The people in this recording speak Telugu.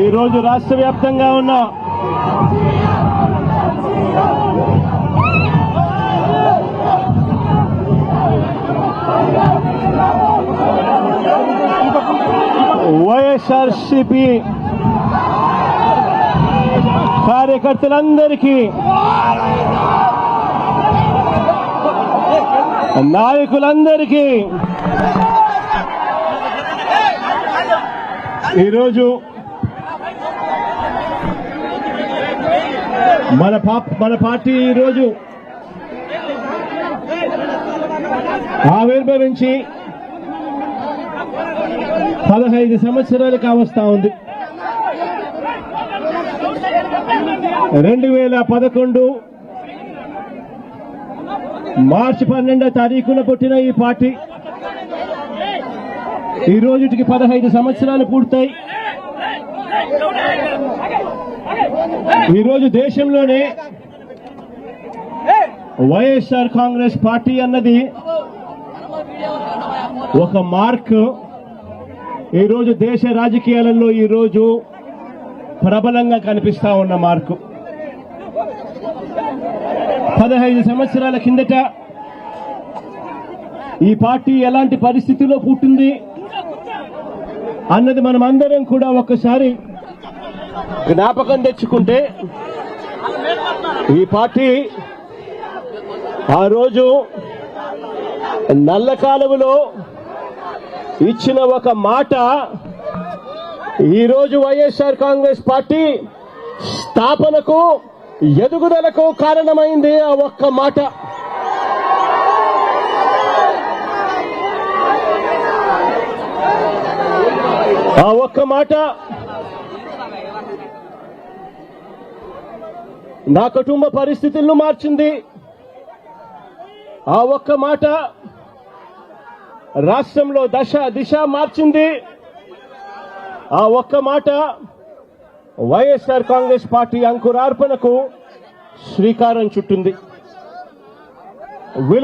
ఈరోజు రాష్ట్ర వ్యాప్తంగా ఉన్న వైఎస్ఆర్సీపీ కార్యకర్తలందరికీ, నాయకులందరికీ ఈరోజు మన పార్టీ ఈరోజు ఆవిర్భవించి 15 సంవత్సరాలు కావస్తా ఉంది. 2011 మార్చి 12వ తారీఖున పుట్టిన ఈ పార్టీ ఈ రోజుకి 15 సంవత్సరాలు పూర్తయి ఈరోజు దేశంలోనే వైఎస్ఆర్ కాంగ్రెస్ పార్టీ అన్నది ఒక మార్క్. ఈరోజు దేశ రాజకీయాలలో ఈరోజు ప్రబలంగా కనిపిస్తా ఉన్న మార్కు. 15 సంవత్సరాల కిందట ఈ పార్టీ ఎలాంటి పరిస్థితిలో పుట్టింది అన్నది మనం అందరం కూడా ఒక్కసారి జ్ఞాపకం తెచ్చుకుంటే, ఈ పార్టీ ఆ రోజు నల్ల కాలువలో ఇచ్చిన ఒక మాట ఈరోజు వైఎస్ఆర్ కాంగ్రెస్ పార్టీ స్థాపనకు, ఎదుగుదలకు కారణమైంది. ఆ ఒక్క మాట. ఆ ఒక్క మాట నా కుటుంబ పరిస్థితులను మార్చింది. ఆ ఒక్క మాట రాష్ట్రంలో దిశ మార్చింది. ఆ ఒక్క మాట వైఎస్ఆర్ కాంగ్రెస్ పార్టీ అంకురార్పణకు శ్రీకారం చుట్టింది.